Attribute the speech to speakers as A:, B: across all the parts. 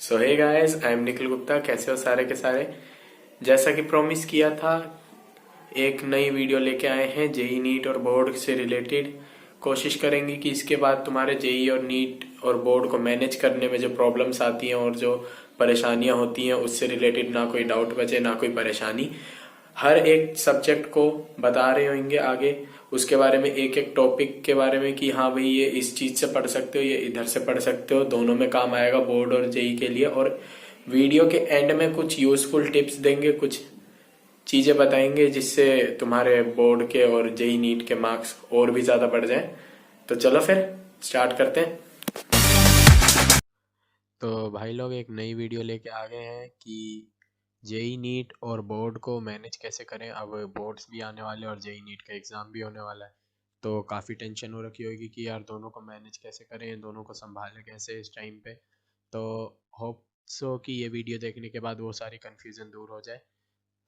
A: So hey guys, I am Nikhil Gupta. कैसे हो सारे के सारे। जैसा कि प्रॉमिस किया था, एक नई वीडियो लेके आए हैं जेई नीट और बोर्ड से रिलेटेड। कोशिश करेंगे कि इसके बाद तुम्हारे जेई और नीट और बोर्ड को मैनेज करने में जो प्रॉब्लम्स आती हैं और जो परेशानियां होती हैं उससे रिलेटेड ना कोई डाउट बचे ना कोई परेशानी। हर एक सब्जेक्ट को बता रहे होंगे आगे, उसके बारे में एक एक टॉपिक के बारे में कि हाँ भाई ये इस चीज से पढ़ सकते हो, ये इधर से पढ़ सकते हो, दोनों में काम आएगा बोर्ड और जेई के लिए। और वीडियो के एंड में कुछ यूजफुल टिप्स देंगे, कुछ चीजें बताएंगे जिससे तुम्हारे बोर्ड के और जेई नीट के मार्क्स और भी ज्यादा बढ़ जाएं। तो चलो फिर स्टार्ट करते हैं। तो भाई लोग एक नई वीडियो लेके आ गए हैं कि जेई नीट और बोर्ड को मैनेज कैसे करें। अब बोर्ड्स भी आने वाले और जेई नीट का एग्ज़ाम भी होने वाला है, तो काफ़ी टेंशन हो रखी होगी कि यार दोनों को मैनेज कैसे करें, दोनों को संभालें कैसे इस टाइम पे। तो होप सो कि ये वीडियो देखने के बाद वो सारी कन्फ्यूज़न दूर हो जाए।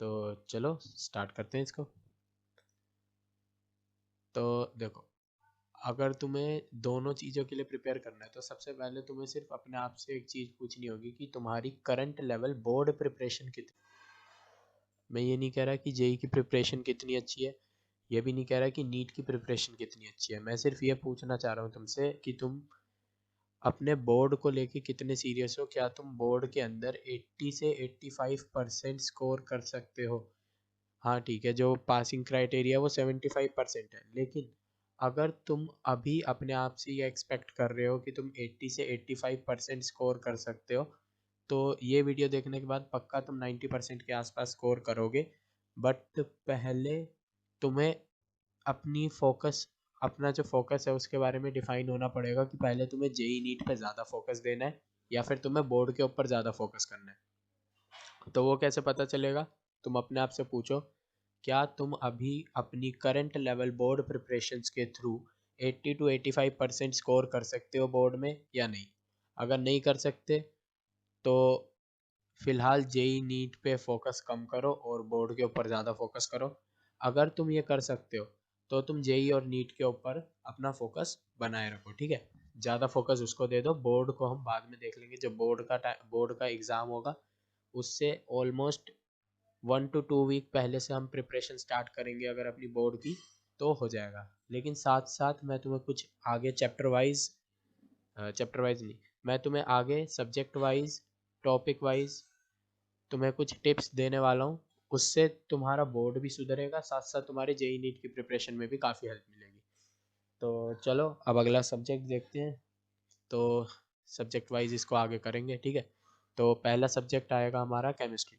A: तो चलो स्टार्ट करते हैं इसको। तो देखो, अगर तुम्हें दोनों चीज़ों के लिए प्रिपेयर करना है तो सबसे पहले तुम्हें सिर्फ अपने आप से एक चीज़ पूछनी होगी कि तुम्हारी करंट लेवल बोर्ड प्रिपरेशन कितनी। मैं ये नहीं कह रहा कि जेई की प्रिपरेशन कितनी अच्छी है, ये भी नहीं कह रहा कि नीट की प्रिपरेशन कितनी अच्छी है। मैं सिर्फ ये पूछना चाह रहा हूँ तुमसे कि तुम अपने बोर्ड को लेके कितने सीरियस हो। क्या तुम बोर्ड के अंदर 80 से 85% स्कोर कर सकते हो? हाँ ठीक है, जो पासिंग क्राइटेरिया वो 75% है, लेकिन अगर तुम अभी अपने आप से ये एक्सपेक्ट कर रहे हो कि तुम 80 से 85% स्कोर कर सकते हो, तो ये वीडियो देखने के बाद पक्का तुम 90% के आसपास स्कोर करोगे। बट पहले तुम्हें अपनी फोकस अपना जो फोकस है उसके बारे में डिफाइन होना पड़ेगा कि पहले तुम्हें जेई नीट पे ज़्यादा फोकस देना है या फिर तुम्हें बोर्ड के ऊपर ज़्यादा फोकस करना है। तो वो कैसे पता चलेगा? तुम अपने आप से पूछो, क्या तुम अभी अपनी करंट लेवल बोर्ड प्रिपरेशंस के थ्रू 80 टू 85% स्कोर कर सकते हो बोर्ड में या नहीं? अगर नहीं कर सकते तो फिलहाल जेई नीट पे फोकस कम करो और बोर्ड के ऊपर ज़्यादा फोकस करो। अगर तुम ये कर सकते हो तो तुम जेई और नीट के ऊपर अपना फोकस बनाए रखो, ठीक है। ज़्यादा फोकस उसको दे दो, बोर्ड को हम बाद में देख लेंगे जब बोर्ड का एग्ज़ाम होगा। उससे ऑलमोस्ट 1 to 2 वीक पहले से हम प्रिपरेशन स्टार्ट करेंगे अगर अपनी बोर्ड की, तो हो जाएगा। लेकिन साथ साथ मैं तुम्हें कुछ आगे चैप्टर वाइज नहीं, मैं तुम्हें आगे सब्जेक्ट वाइज, टॉपिक वाइज तुम्हें कुछ टिप्स देने वाला हूँ। उससे तुम्हारा बोर्ड भी सुधरेगा, साथ साथ तुम्हारे जेई नीट की प्रिपरेशन में भी काफ़ी हेल्प मिलेगी। तो चलो अब अगला सब्जेक्ट देखते हैं। तो सब्जेक्ट वाइज इसको आगे करेंगे, ठीक है। तो पहला सब्जेक्ट आएगा हमारा केमिस्ट्री।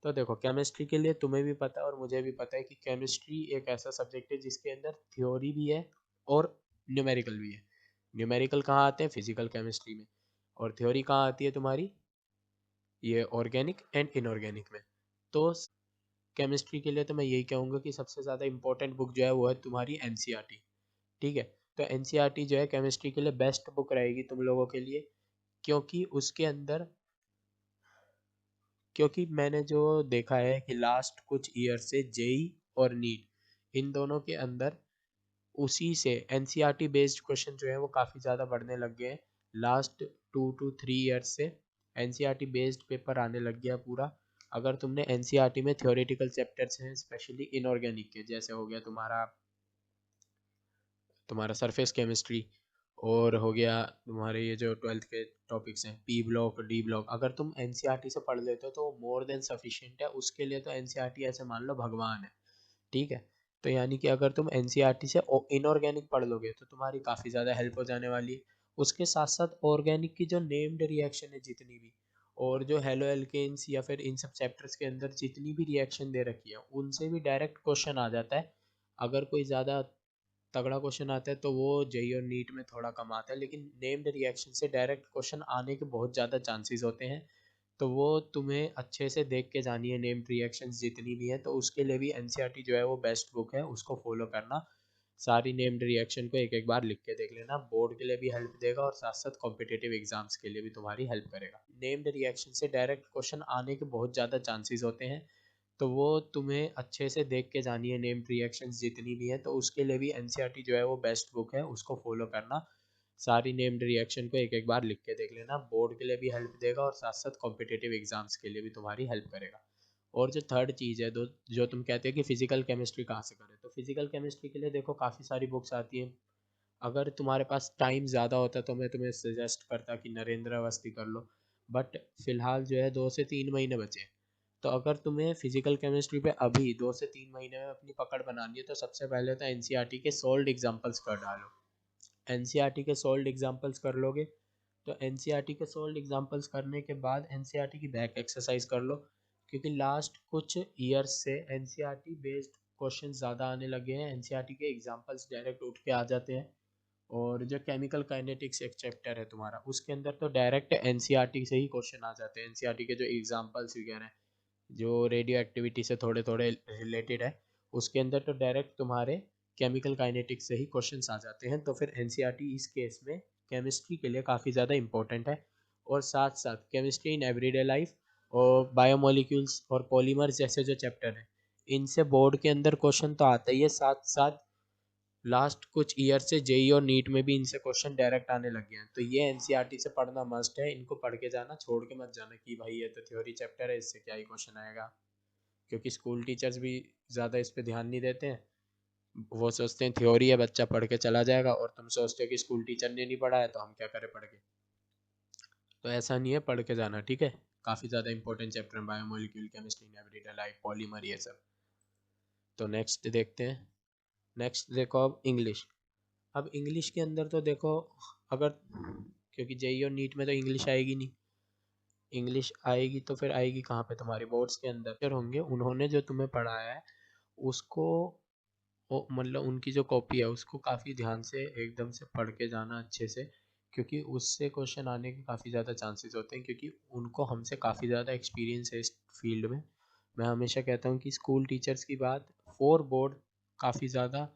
A: तो देखो, केमिस्ट्री के लिए तुम्हें भी पता है और मुझे भी पता है कि केमिस्ट्री एक ऐसा सब्जेक्ट है जिसके अंदर थ्योरी भी है और न्यूमेरिकल भी है। न्यूमेरिकल कहाँ आते हैं? फिजिकल केमिस्ट्री में। और थ्योरी कहाँ आती है तुम्हारी? ये ऑर्गेनिक एंड इनऑर्गेनिक में। तो केमिस्ट्री के लिए तो मैं यही कहूँगा कि सबसे ज़्यादा इंपॉर्टेंट बुक जो है वो है तुम्हारी एनसीईआरटी, ठीक है। तो एनसीईआरटी जो है केमिस्ट्री के लिए बेस्ट बुक रहेगी तुम लोगों के लिए, क्योंकि उसके अंदर, क्योंकि मैंने जो देखा है कि लास्ट कुछ ईयर से जेई और नीट इन दोनों के अंदर उसी से एनसीईआरटी बेस्ड क्वेश्चन जो है वो काफ़ी ज़्यादा बढ़ने लग गए हैं। लास्ट 2 to 3 ईयर्स से एनसीईआरटी बेस्ड पेपर आने लग गया पूरा। अगर तुमने एनसीईआरटी में थ्योरेटिकल चैप्टर्स हैं स्पेशली इनऑर्गेनिक के, जैसे हो गया तुम्हारा तुम्हारा सरफेस केमिस्ट्री, और हो गया तुम्हारे ये जो 12th के टॉपिक्स हैं पी ब्लॉक डी ब्लॉक, अगर तुम एनसीईआरटी से पढ़ लेते हो तो मोर देन सफिशिएंट है। उसके लिए तो एनसीईआरटी ऐसे मान लो भगवान है, ठीक है। तो यानी कि अगर तुम एनसीईआरटी से इनऑर्गेनिक पढ़ लोगे तो तुम्हारी काफ़ी ज़्यादा हेल्प हो जाने वाली है। उसके साथ साथ ऑर्गेनिक की जो नेम्ड रिएक्शन है जितनी भी, और जो हेलो एल्केन्स या फिर इन सब चैप्टर्स के अंदर जितनी भी रिएक्शन दे रखी है उनसे भी डायरेक्ट क्वेश्चन आ जाता है। अगर कोई ज़्यादा तगड़ा क्वेश्चन आता है तो वो जेई और नीट में थोड़ा कम आता है, लेकिन नेम्ड रिएक्शन से डायरेक्ट क्वेश्चन आने के बहुत ज़्यादा चांसेस होते हैं। तो वो तुम्हें अच्छे से देख के जानी है नेम्ड रिएक्शंस जितनी भी हैं। तो उसके लिए भी एनसीईआरटी जो है वो बेस्ट बुक है, उसको फॉलो करना। सारी नेम्ड रिएक्शन को एक एक बार लिख के देख लेना, बोर्ड के लिए भी हेल्प देगा और साथ साथ कॉम्पिटिटिव एग्जाम्स के लिए भी तुम्हारी हेल्प करेगा। नेम्ड रिएक्शन से डायरेक्ट क्वेश्चन आने के बहुत ज़्यादा चांसेस होते हैं, तो वो तुम्हें अच्छे से देख के जानी है नेम्ड रिएक्शंस जितनी भी हैं। तो उसके लिए भी एनसीईआरटी जो है वो बेस्ट बुक है, उसको फॉलो करना। सारी नेम्ड रिएक्शन को एक एक बार लिख के देख लेना, बोर्ड के लिए भी हेल्प देगा और साथ साथ कॉम्पिटिटिव एग्जाम्स के लिए भी तुम्हारी हेल्प करेगा। और जो थर्ड चीज़ है दो, जो तुम कहते हो कि फिजिकल केमिस्ट्री कहाँ से करें, तो फिजिकल केमिस्ट्री के लिए देखो काफ़ी सारी बुक्स आती हैं। अगर तुम्हारे पास टाइम ज़्यादा होता तो मैं तुम्हें सजेस्ट करता कि नरेंद्र अवस्थी कर लो, बट फिलहाल जो है 2 से 3 महीने बचे हैं। तो अगर तुम्हें फिजिकल केमिस्ट्री पे अभी 2 से 3 महीने में अपनी पकड़ बनानी है तो सबसे पहले तो एनसीईआरटी के सोल्ड एग्जाम्पल्स कर डालो। एनसीईआरटी के सोल्ड एग्जाम्पल्स कर लोगे तो एनसीईआरटी के सोल्ड एग्जाम्पल्स करने के बाद एनसीईआरटी की बैक एक्सरसाइज कर लो, क्योंकि लास्ट कुछ ईयर्स से एनसीईआरटी बेस्ड क्वेश्चन ज़्यादा आने लगे हैं, एनसीईआरटी के एग्जाम्पल्स डायरेक्ट उठ के आ जाते हैं। और जो केमिकल काइनेटिक्स एक चैप्टर है तुम्हारा, उसके अंदर तो डायरेक्ट एनसीईआरटी से ही क्वेश्चन आ जाते हैं, एनसीईआरटी के जो एग्जाम्पल्स वगैरह हैं जो रेडियो एक्टिविटी से थोड़े थोड़े रिलेटेड है, उसके अंदर तो डायरेक्ट तुम्हारे केमिकल काइनेटिक्स से ही क्वेश्चंस आ जाते हैं। तो फिर एनसीईआरटी इस केस में केमिस्ट्री के लिए काफ़ी ज़्यादा इंपॉर्टेंट है। और साथ साथ केमिस्ट्री इन एवरीडे लाइफ और बायोमोलिक्यूल्स और पॉलीमर्स जैसे जो चैप्टर हैं, इनसे बोर्ड के अंदर क्वेश्चन तो आता ही है, साथ साथ लास्ट कुछ ईयर से जेई और नीट में भी इनसे क्वेश्चन डायरेक्ट आने लग गए हैं। तो ये एनसीईआरटी से पढ़ना मस्ट है, इनको पढ़ के जाना, छोड़ के मत जाना कि भाई ये तो थ्योरी चैप्टर है इससे क्या ही क्वेश्चन आएगा, क्योंकि स्कूल टीचर्स भी ज़्यादा इस पे ध्यान नहीं देते हैं। वो सोचते हैं थ्योरी है बच्चा पढ़ के चला जाएगा, और तुम सोचते हो कि स्कूल टीचर ने नहीं पढ़ाया तो हम क्या करें पढ़ के। तो ऐसा नहीं है, पढ़ के जाना, ठीक है। काफ़ी ज़्यादा इंपॉर्टेंट चैप्टर है biomolecule chemistry in everyday life, polymer, ये सब। तो नेक्स्ट देखते हैं। नेक्स्ट देखो अब इंग्लिश। अब इंग्लिश के अंदर तो देखो, अगर क्योंकि जेई और नीट में तो इंग्लिश आएगी नहीं, इंग्लिश आएगी तो फिर आएगी कहाँ पे, तुम्हारे बोर्ड्स के अंदर टीचर होंगे, उन्होंने जो तुम्हें पढ़ाया है उसको वो मतलब उनकी जो कॉपी है उसको काफ़ी ध्यान से एकदम से पढ़ के जाना अच्छे से, क्योंकि उससे क्वेश्चन आने के काफ़ी ज़्यादा चांसेस होते हैं, क्योंकि उनको हमसे काफ़ी ज़्यादा एक्सपीरियंस है इस फील्ड में। मैं हमेशा कहता हूँ कि स्कूल टीचर्स की बात फॉर बोर्ड काफ़ी ज़्यादा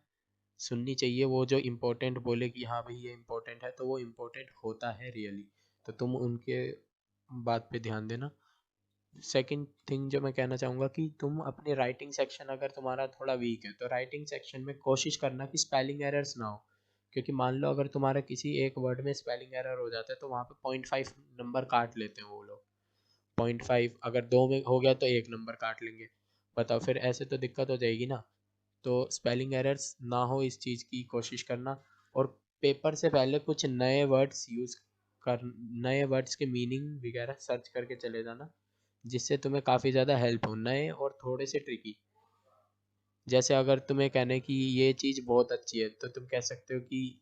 A: सुननी चाहिए, वो जो इम्पोर्टेंट बोले कि हाँ भाई ये इम्पोर्टेंट है तो वो इम्पोर्टेंट होता है रियली, तो तुम उनके बात पे ध्यान देना। सेकंड थिंग जो मैं कहना चाहूँगा कि तुम अपने राइटिंग सेक्शन अगर तुम्हारा थोड़ा वीक है तो राइटिंग सेक्शन में कोशिश करना कि स्पेलिंग एरर्स ना हो, क्योंकि मान लो अगर तुम्हारा किसी एक वर्ड में स्पेलिंग एरर हो जाता है तो वहाँ पे 0.5 नंबर काट लेते हैं वो लोग। 0.5 अगर दो में हो गया तो 1 नंबर काट लेंगे। बताओ फिर ऐसे तो दिक्कत हो जाएगी ना। तो स्पेलिंग एरर्स ना हो इस चीज़ की कोशिश करना। और पेपर से पहले कुछ नए वर्ड्स यूज़ कर, नए वर्ड्स के मीनिंग वगैरह सर्च करके चले जाना, जिससे तुम्हें काफ़ी ज़्यादा हेल्प हो, नए और थोड़े से ट्रिकी। जैसे अगर तुम्हें कहने की ये चीज़ बहुत अच्छी है तो तुम कह सकते हो कि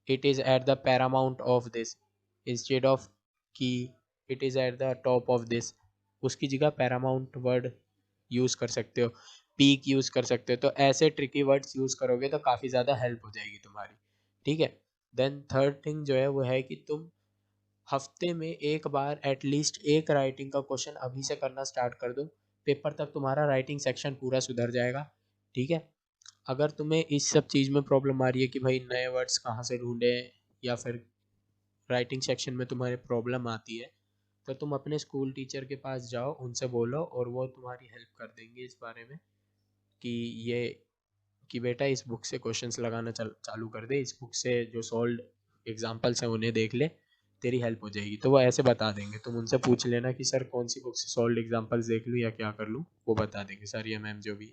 A: it is at the paramount of this, instead of कि it is at the top of this, उसकी जगह पैरामाउंट वर्ड यूज़ कर सकते हो, पीक यूज़ कर सकते हो। तो ऐसे ट्रिकी वर्ड्स यूज़ करोगे तो काफ़ी ज़्यादा हेल्प हो जाएगी तुम्हारी, ठीक है। देन थर्ड थिंग जो है वो है कि तुम हफ्ते में एक बार एटलीस्ट एक राइटिंग का क्वेश्चन अभी से करना स्टार्ट कर दो, पेपर तक तुम्हारा राइटिंग सेक्शन पूरा सुधर जाएगा, ठीक है। अगर तुम्हें इस सब चीज़ में प्रॉब्लम आ रही है कि भाई नए वर्ड्स कहाँ से ढूंढें, या फिर राइटिंग सेक्शन में तुम्हारे प्रॉब्लम आती है, तो तुम अपने स्कूल टीचर के पास जाओ, उनसे बोलो और वो तुम्हारी हेल्प कर देंगे इस बारे में कि ये कि बेटा इस बुक से क्वेश्चंस लगाना चालू कर दे, इस बुक से जो सॉल्व एग्जांपल्स हैं उन्हें देख ले, तेरी हेल्प हो जाएगी। तो वो ऐसे बता देंगे, तुम उनसे पूछ लेना कि सर कौन सी बुक से सॉल्व एग्जांपल्स देख लूँ या क्या कर लूँ, वो बता देंगे सर या मैम जो भी।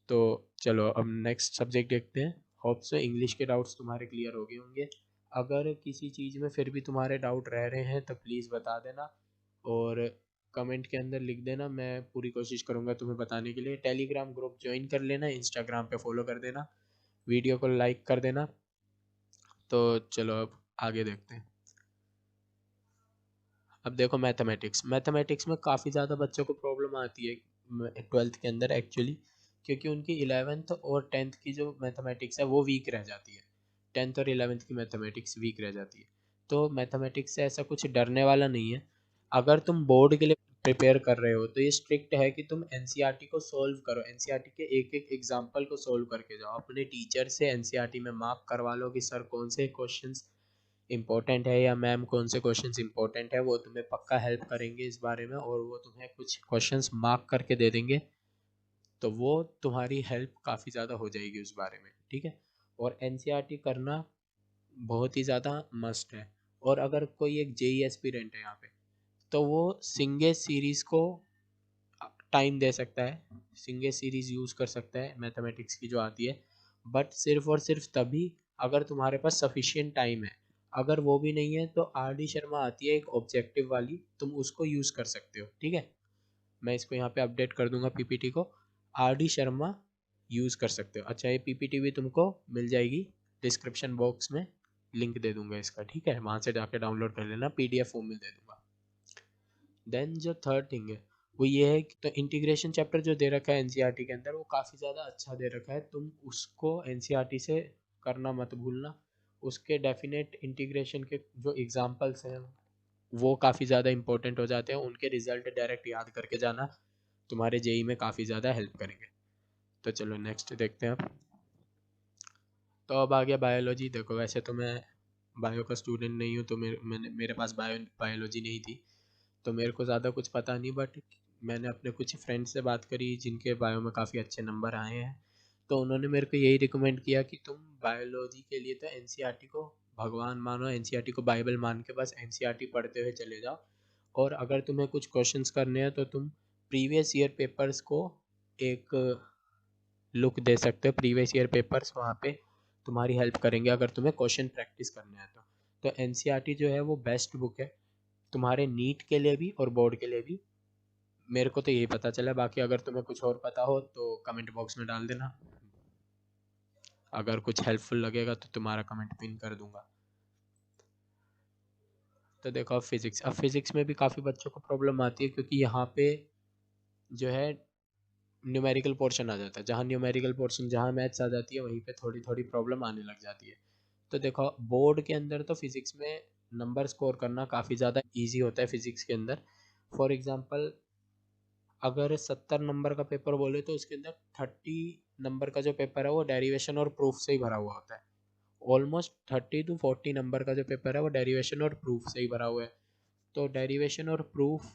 A: तो चलो अब नेक्स्ट सब्जेक्ट देखते हैं। होप सो इंग्लिश के डाउट्स तुम्हारे क्लियर हो गए होंगे। अगर किसी चीज़ में फिर भी तुम्हारे डाउट रह रहे हैं तो प्लीज़ बता देना, और कमेंट के अंदर लिख देना, मैं पूरी कोशिश करूँगा तुम्हें बताने के लिए। टेलीग्राम ग्रुप ज्वाइन कर लेना, इंस्टाग्राम पे फॉलो कर देना, वीडियो को लाइक कर देना। तो चलो अब आगे देखते हैं। अब देखो मैथमेटिक्स, मैथमेटिक्स में काफ़ी ज़्यादा बच्चों को प्रॉब्लम आती है ट्वेल्थ के अंदर एक्चुअली, क्योंकि उनकी 11th और 10th की जो मैथमेटिक्स है वो वीक रह जाती है, 10th और 11th की मैथमेटिक्स वीक रह जाती है। तो मैथमेटिक्स से ऐसा कुछ डरने वाला नहीं है। अगर तुम बोर्ड के लिए प्रिपेयर कर रहे हो तो ये स्ट्रिक्ट है कि तुम एनसीईआरटी को सोल्व करो, एनसीईआरटी के एक एक एग्जाम्पल को सोल्व करके जाओ, अपने टीचर से एनसीईआरटी में मार्क करवा लो कि सर कौन से क्वेश्चंस इंपॉर्टेंट है या मैम कौन से क्वेश्चंस इंपॉर्टेंट है, वो तुम्हें पक्का हेल्प करेंगे इस बारे में, और वो तुम्हें कुछ क्वेश्चंस मार्क करके दे देंगे, तो वो तुम्हारी हेल्प काफ़ी ज़्यादा हो जाएगी उस बारे में, ठीक है। और एनसीईआरटी करना बहुत ही ज़्यादा मस्ट है। और अगर कोई एक जेई एस्पिरेंट है यहाँ पे, तो वो सिंगे सीरीज़ को टाइम दे सकता है, सिंगे सीरीज़ यूज़ कर सकता है मैथमेटिक्स की जो आती है, बट सिर्फ और सिर्फ तभी अगर तुम्हारे पास सफिशिएंट टाइम है। अगर वो भी नहीं है तो आर डी शर्मा आती है एक ऑब्जेक्टिव वाली, तुम उसको यूज़ कर सकते हो। ठीक है, मैं इसको यहाँ पे अपडेट कर दूंगा पीपीटी को, आर डी शर्मा यूज़ कर सकते हो। अच्छा, ये पीपीटी भी तुमको मिल जाएगी डिस्क्रिप्शन बॉक्स में, लिंक दे दूंगा इसका। ठीक है, वहाँ से जाके डाउनलोड कर लेना, पीडीएफ फॉर्म में दे दूंगा। देन जो थर्ड थिंग है वो ये है कि तो इंटीग्रेशन चैप्टर जो दे रखा है एनसीईआरटी के अंदर वो काफ़ी ज़्यादा अच्छा दे रखा है, तुम उसको एनसीईआरटी से करना मत भूलना। उसके डेफिनेट इंटीग्रेशन के जो एग्जांपल्स हैं वो काफ़ी ज़्यादा इंपॉर्टेंट हो जाते हैं, उनके रिजल्ट डायरेक्ट याद करके जाना, तुम्हारे जेई में काफ़ी ज़्यादा हेल्प करेंगे। तो चलो नेक्स्ट देखते हैं अब। तो अब आ गया बायोलॉजी। देखो वैसे तो मैं बायो का स्टूडेंट नहीं हूँ, तो मेरे पास बायोलॉजी नहीं थी, तो मेरे को ज़्यादा कुछ पता नहीं, बट मैंने अपने कुछ फ्रेंड से बात करी जिनके बायो में काफ़ी अच्छे नंबर आए हैं, तो उन्होंने मेरे को यही रिकमेंड किया कि तुम बायोलॉजी के लिए तो एनसीईआरटी को भगवान मानो, एनसीईआरटी को बाइबल मान के बस एनसीईआरटी पढ़ते हुए चले जाओ। और अगर तुम्हें कुछ क्वेश्चंस करने हैं तो तुम प्रीवियस ईयर पेपर्स को एक लुक दे सकते हो, प्रीवियस ईयर पेपर्स वहाँ पे तुम्हारी हेल्प करेंगे अगर तुम्हें क्वेश्चन प्रैक्टिस करने हैं तो एनसीईआरटी जो है वो बेस्ट बुक है तुम्हारे नीट के लिए भी और बोर्ड के लिए भी। मेरे को तो यही पता चला, बाकी अगर तुम्हें कुछ और पता हो तो कमेंट बॉक्स में डाल देना, अगर कुछ हेल्पफुल लगेगा तो तुम्हारा कमेंट पिन कर दूंगा। तो देखो अब फिजिक्स में भी काफ़ी बच्चों को प्रॉब्लम आती है, क्योंकि यहाँ पे जो है न्यूमेरिकल पोर्शन आ जाता है, जहाँ न्यूमेरिकल पोर्शन जहाँ मैथ्स आ जाती है वहीं पे थोड़ी थोड़ी प्रॉब्लम आने लग जाती है। तो देखो बोर्ड के अंदर तो फिजिक्स में नंबर स्कोर करना काफ़ी ज़्यादा इजी होता है फिजिक्स के अंदर। फॉर एग्जांपल अगर 70 नंबर का पेपर बोले तो उसके अंदर 30 नंबर का जो पेपर है वो डेरिवेशन और प्रूफ से ही भरा हुआ होता है। ऑलमोस्ट 30 to 40 नंबर का जो पेपर है वो डेरिवेशन और प्रूफ से ही भरा हुआ है। तो डेरिवेशन और प्रूफ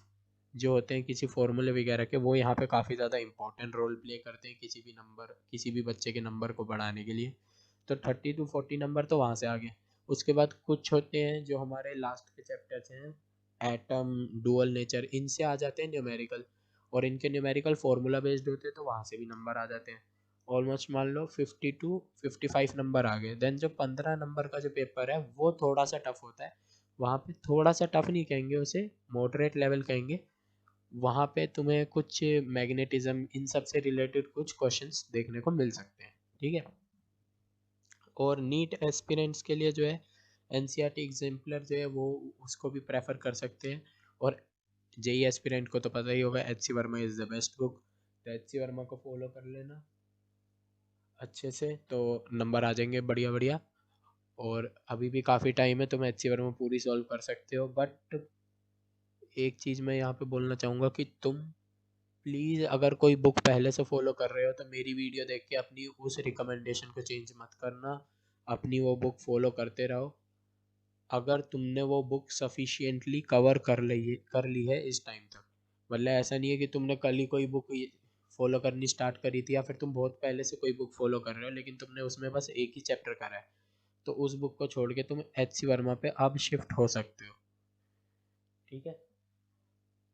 A: जो होते हैं किसी फॉर्मूले वगैरह के, वो यहाँ पे काफ़ी ज़्यादा इंपॉर्टेंट रोल प्ले करते हैं किसी भी बच्चे के नंबर को बढ़ाने के लिए। तो 30 to 40 नंबर तो वहाँ से आ गए। उसके बाद कुछ होते हैं जो हमारे लास्ट के चैप्टर्स हैं, एटम, डुअल नेचर, इनसे आ जाते हैं न्यूमेरिकल, और इनके न्यूमेरिकल फार्मूला बेस्ड होते हैं तो वहाँ से भी नंबर आ जाते हैं। ऑलमोस्ट मान लो 50 to 55 नंबर आ गए। देन जो 15 नंबर का जो पेपर है वो थोड़ा सा टफ होता है, वहाँ पे थोड़ा सा टफ नहीं कहेंगे उसे, मॉडरेट लेवल कहेंगे। वहाँ पे तुम्हें कुछ मैग्नेटिज्म इन सब से रिलेटेड कुछ क्वेश्चंस देखने को मिल सकते हैं। ठीक है, और नीट एस्पिरेंट्स के लिए जो है एनसीईआरटी एग्जाम्पलर जो है वो उसको भी प्रेफर कर सकते हैं। और जेई एस्पिरेंट को तो पता ही होगा, H C Verma is the best book, तो एच सी वर्मा को फॉलो कर लेना अच्छे से, तो नंबर आ जाएंगे बढ़िया बढ़िया। और अभी भी काफ़ी टाइम है, तुम एच सी वर्मा पूरी सॉल्व कर सकते हो। बट एक चीज़ मैं यहाँ पे बोलना चाहूँगा कि तुम प्लीज़ अगर कोई बुक पहले से फॉलो कर रहे हो तो मेरी वीडियो देख के अपनी उस रिकमेंडेशन को चेंज मत करना, अपनी वो बुक फॉलो करते रहो। अगर तुमने वो बुक सफिशिएंटली कवर कर ली है इस टाइम तक, मतलब ऐसा नहीं है कि तुमने कल ही कोई बुक फॉलो करनी स्टार्ट करी थी, या फिर तुम बहुत पहले से कोई बुक फॉलो कर रहे हो लेकिन तुमने उसमें बस एक ही चैप्टर करा है, तो उस बुक को छोड़ के तुम एच सी वर्मा पे अब शिफ्ट हो सकते हो। ठीक है,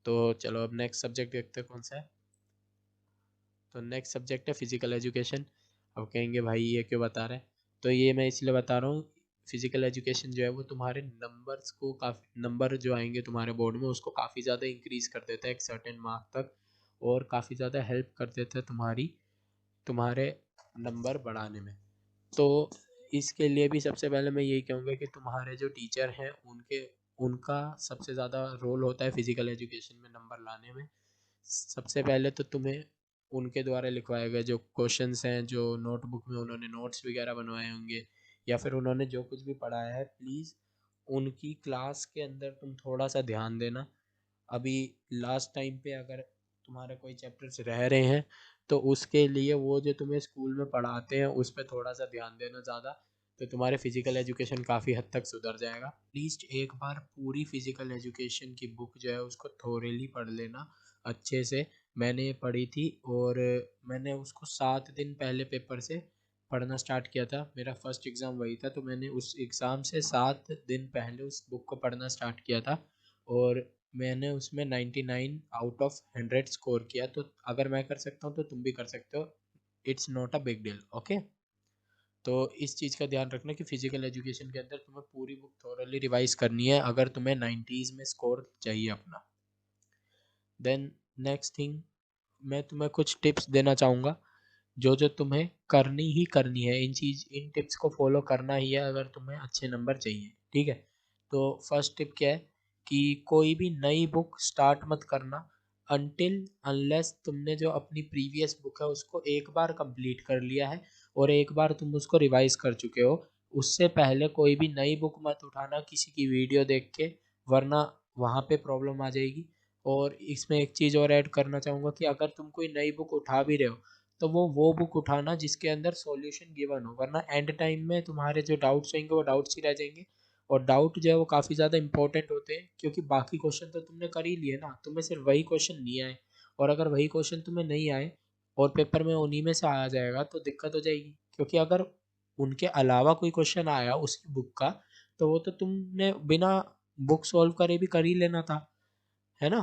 A: तो चलो अब नेक्स्ट सब्जेक्ट देखते हैं कौन सा है। तो नेक्स्ट सब्जेक्ट है फिजिकल एजुकेशन। अब कहेंगे भाई ये क्यों बता रहे हैं, तो ये मैं इसलिए बता रहा हूँ, फिजिकल एजुकेशन जो है वो तुम्हारे नंबर्स को काफ़ी, नंबर जो आएंगे तुम्हारे बोर्ड में उसको काफ़ी ज़्यादा इंक्रीज कर देता है एक सर्टेन मार्क तक, और काफ़ी ज़्यादा हेल्प कर देता है तुम्हारे नंबर बढ़ाने में। तो इसके लिए भी सबसे पहले मैं यही कहूँगा कि तुम्हारे जो टीचर हैं उनका सबसे ज़्यादा रोल होता है फिजिकल एजुकेशन में नंबर लाने में। सबसे पहले तो तुम्हें उनके द्वारा लिखवाए गए जो क्वेश्चंस हैं, जो नोटबुक में उन्होंने नोट्स वगैरह बनवाए होंगे, या फिर उन्होंने जो कुछ भी पढ़ाया है, प्लीज़ उनकी क्लास के अंदर तुम थोड़ा सा ध्यान देना। अभी लास्ट टाइम पे अगर तुम्हारे कोई चैप्टर्स रह रहे हैं तो उसके लिए वो जो तुम्हें स्कूल में पढ़ाते हैं उस पर थोड़ा सा ध्यान देना ज़्यादा, तो तुम्हारे फिजिकल एजुकेशन काफ़ी हद तक सुधर जाएगा। प्लीज़ एक बार पूरी फिजिकल एजुकेशन की बुक जो है उसको थोरेली पढ़ लेना अच्छे से। मैंने ये पढ़ी थी और मैंने उसको 7 दिन पहले पेपर से पढ़ना स्टार्ट किया था, मेरा फर्स्ट एग्ज़ाम वही था, तो मैंने उस एग्ज़ाम से 7 दिन पहले उस बुक को पढ़ना स्टार्ट किया था और मैंने उसमें 99 आउट ऑफ 100 स्कोर किया। तो अगर मैं कर सकता हूँ तो तुम भी कर सकते हो, it's not a big deal. Okay, तो इस चीज़ का ध्यान रखना कि फिजिकल एजुकेशन के अंदर तुम्हें पूरी बुक थोरली रिवाइज करनी है अगर तुम्हें 90s में स्कोर चाहिए अपना। देन नेक्स्ट थिंग, मैं तुम्हें कुछ टिप्स देना चाहूँगा जो जो तुम्हें करनी ही करनी है, इन टिप्स को फॉलो करना ही है अगर तुम्हें अच्छे नंबर चाहिए। ठीक है, तो फर्स्ट टिप क्या है कि कोई भी नई बुक स्टार्ट मत करना अनटिल अनलेस तुमने जो अपनी प्रीवियस बुक है उसको एक बार कंप्लीट कर लिया है और एक बार तुम उसको रिवाइज कर चुके हो। उससे पहले कोई भी नई बुक मत उठाना किसी की वीडियो देख के, वरना वहाँ पे प्रॉब्लम आ जाएगी। और इसमें एक चीज़ और ऐड करना चाहूँगा कि अगर तुम कोई नई बुक उठा भी रहे हो तो वो बुक उठाना जिसके अंदर सॉल्यूशन गिवन हो, वरना एंड टाइम में तुम्हारे जो डाउट्स होंगे वो डाउट्स ही रह जाएंगे। और डाउट जो है वो काफ़ी ज़्यादा इंपॉर्टेंट होते हैं क्योंकि बाकी क्वेश्चन तो तुमने कर ही लिए ना, तुम्हें सिर्फ वही क्वेश्चन नहीं आए। और अगर वही क्वेश्चन तुम्हें नहीं आए और पेपर में उन्हीं में से आ जाएगा तो दिक्कत हो जाएगी, क्योंकि अगर उनके अलावा कोई क्वेश्चन आया उसकी बुक का तो वो तो तुमने बिना बुक सॉल्व करे भी कर ही लेना था, है ना।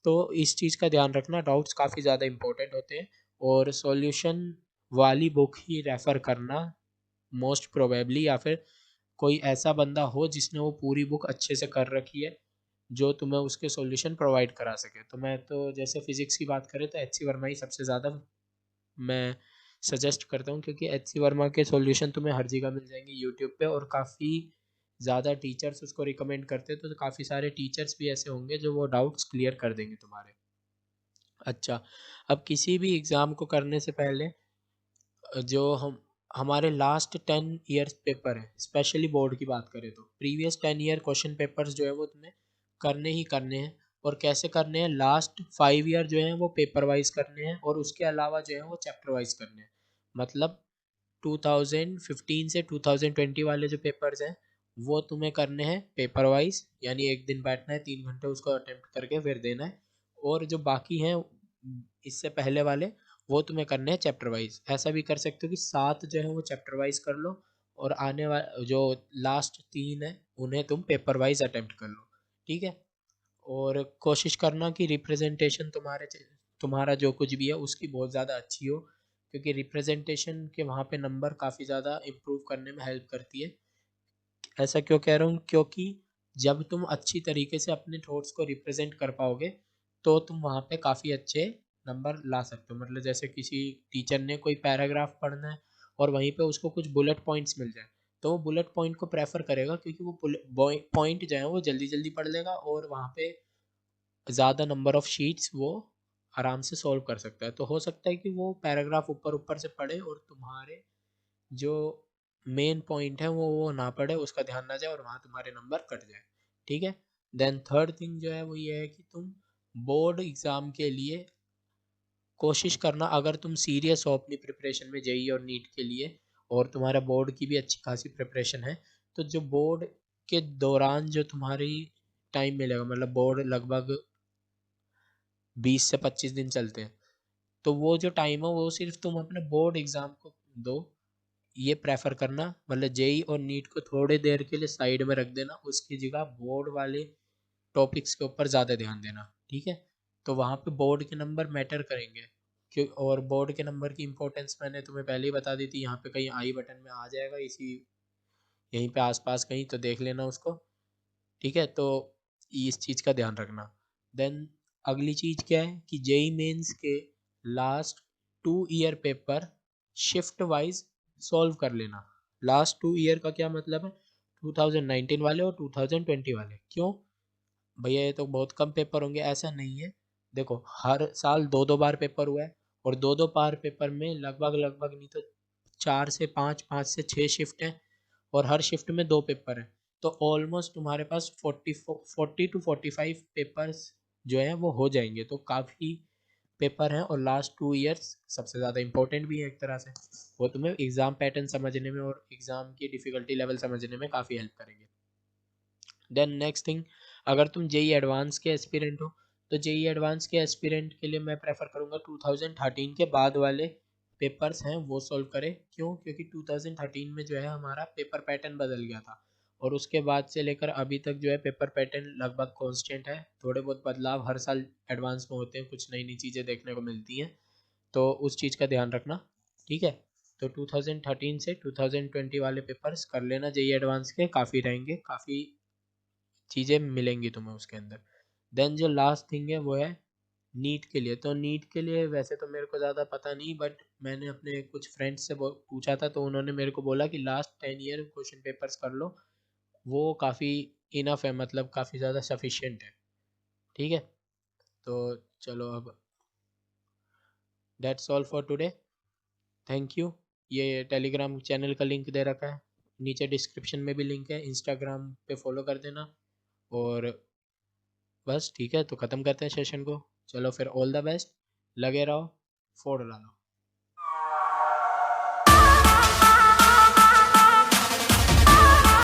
A: तो इस चीज़ का ध्यान रखना, डाउट्स काफ़ी ज़्यादा इंपॉर्टेंट होते हैं और सॉल्यूशन वाली बुक ही रेफ़र करना मोस्ट प्रोबेबली, या फिर कोई ऐसा बंदा हो जिसने वो पूरी बुक अच्छे से कर रखी है जो तुम्हें उसके सॉल्यूशन प्रोवाइड करा सके। तो मैं तो जैसे फिजिक्स की बात करें तो एच सी वर्मा ही सबसे ज़्यादा मैं सजेस्ट करता हूँ, क्योंकि एच सी वर्मा के सॉल्यूशन तुम्हें हर जगह मिल जाएंगे यूट्यूब पे और काफ़ी ज़्यादा टीचर्स उसको रिकमेंड करते हैं, तो काफ़ी सारे टीचर्स भी ऐसे होंगे जो वो डाउट्स क्लियर कर देंगे तुम्हारे। अच्छा, अब किसी भी एग्ज़ाम को करने से पहले जो हम हमारे लास्ट 10 ईयर्स पेपर है, स्पेशली बोर्ड की बात करें तो प्रीवियस 10 ईयर क्वेश्चन पेपर्स जो है वो तुम्हें करने ही करने हैं। और कैसे करने हैं, लास्ट 5 ईयर जो है वो पेपर वाइज करने हैं और उसके अलावा जो है वो चैप्टर वाइज करने हैं। मतलब 2015 से 2020 वाले जो पेपर्स हैं वो तुम्हें करने हैं पेपर वाइज, यानी एक दिन बैठना है 3 घंटे उसको अटेम्प्ट करके फिर देना है। और जो बाकी हैं इससे पहले वाले वो तुम्हें करने हैं चैप्टर वाइज। ऐसा भी कर सकते हो कि 7 जो है वो चैप्टर वाइज कर लो और आने वाले जो लास्ट 3 है उन्हें तुम पेपर वाइज अटेम्प्ट कर लो। ठीक है, और कोशिश करना कि रिप्रेजेंटेशन तुम्हारा जो कुछ भी है उसकी बहुत ज़्यादा अच्छी हो, क्योंकि रिप्रेजेंटेशन के वहाँ पे नंबर काफ़ी ज़्यादा इम्प्रूव करने में हेल्प करती है। ऐसा क्यों कह रहा हूँ, क्योंकि जब तुम अच्छी तरीके से अपने थॉट्स को रिप्रेजेंट कर पाओगे तो तुम वहाँ पे काफ़ी अच्छे नंबर ला सकते हो। मतलब जैसे किसी टीचर ने कोई पैराग्राफ पढ़ना है और वहीं पे उसको कुछ बुलेट पॉइंट्स मिल जाए तो वो बुलेट पॉइंट को प्रेफर करेगा, क्योंकि वो पॉइंट जो है वो जल्दी जल्दी पढ़ लेगा और वहाँ पे ज़्यादा नंबर ऑफ शीट्स वो आराम से सॉल्व कर सकता है। तो हो सकता है कि वो पैराग्राफ ऊपर ऊपर से पढ़े और तुम्हारे जो मेन पॉइंट है वो ना पढ़े, उसका ध्यान ना जाए और वहाँ तुम्हारे नंबर कट जाए। ठीक है, देन थर्ड थिंग जो है वो ये है कि तुम बोर्ड एग्ज़ाम के लिए कोशिश करना, अगर तुम सीरियस हो अपनी प्रिपरेशन में जेई और नीट के लिए और तुम्हारा बोर्ड की भी अच्छी खासी प्रिपरेशन है, तो जो बोर्ड के दौरान जो तुम्हारी टाइम मिलेगा, मतलब बोर्ड लगभग 20 से 25 दिन चलते हैं, तो वो जो टाइम है वो सिर्फ तुम अपने बोर्ड एग्ज़ाम को दो। ये प्रेफर करना, मतलब जेई और नीट को थोड़ी देर के लिए साइड में रख देना, उसकी जगह बोर्ड वाले टॉपिक्स के ऊपर ज़्यादा ध्यान देना। ठीक है, तो वहाँ पे बोर्ड के नंबर मैटर करेंगे। क्यों, और बोर्ड के नंबर की इंपॉर्टेंस मैंने तुम्हें पहले ही बता दी थी, यहाँ पे कहीं आई बटन में आ जाएगा, इसी यहीं पे आसपास कहीं, तो देख लेना उसको। ठीक है, तो इस चीज़ का ध्यान रखना। देन अगली चीज़ क्या है कि जेई मेंस के last 2 year paper shift wise solve कर लेना। लास्ट 2 ईयर का क्या मतलब है, 2019 वाले और 2020 वाले। क्यों भैया, ये तो बहुत कम पेपर होंगे, ऐसा नहीं है। देखो, हर साल दो दो बार पेपर हुआ है और दो दो बार पेपर में लगभग लगभग नहीं तो 4 से 5, 5 से 6 शिफ्ट हैं और हर शिफ्ट में 2 पेपर हैं। तो ऑलमोस्ट तुम्हारे पास 40 टू 45 पेपर्स जो हैं वो हो जाएंगे, तो काफ़ी पेपर हैं और लास्ट 2 ईयर्स सबसे ज़्यादा इंपॉर्टेंट भी है एक तरह से। वो तुम्हें एग्ज़ाम पैटर्न समझने में और एग्ज़ाम की डिफ़िकल्टी लेवल समझने में काफ़ी हेल्प करेंगे। देन नेक्स्ट थिंग, अगर तुम जेई एडवांस के एस्पिरेंट हो तो जेई एडवांस के एस्पिरेंट के लिए मैं प्रेफर करूँगा 2013 के बाद वाले पेपर्स हैं वो सॉल्व करें। क्यों? क्योंकि 2013 में जो है हमारा पेपर पैटर्न बदल गया था, और उसके बाद से लेकर अभी तक जो है पेपर पैटर्न लगभग कांस्टेंट है। थोड़े बहुत बदलाव हर साल एडवांस में होते हैं, कुछ नई नई चीज़ें देखने को मिलती हैं, तो उस चीज़ का ध्यान रखना। ठीक है, तो 2013 से 2020 वाले पेपर्स कर लेना जेई एडवांस के, काफ़ी रहेंगे, काफ़ी चीज़ें मिलेंगी तुम्हें उसके अंदर। देन जो लास्ट थिंग है वो है नीट के लिए। तो नीट के लिए वैसे तो मेरे को ज़्यादा पता नहीं, बट मैंने अपने कुछ फ्रेंड्स से पूछा था, तो उन्होंने मेरे को बोला कि लास्ट 10 ईयर क्वेश्चन पेपर्स कर लो, वो काफ़ी इनफ है, मतलब काफ़ी ज़्यादा सफिशिएंट है। ठीक है, तो चलो अब that's all for today. Thank you. ये टेलीग्राम चैनल का लिंक दे रखा है नीचे, डिस्क्रिप्शन में भी लिंक है, इंस्टाग्राम पे फॉलो कर देना। और बस ठीक है, तो ख़त्म करते हैं सेशन को। चलो फिर, ऑल द बेस्ट, लगे रहो, फोड़ डालो।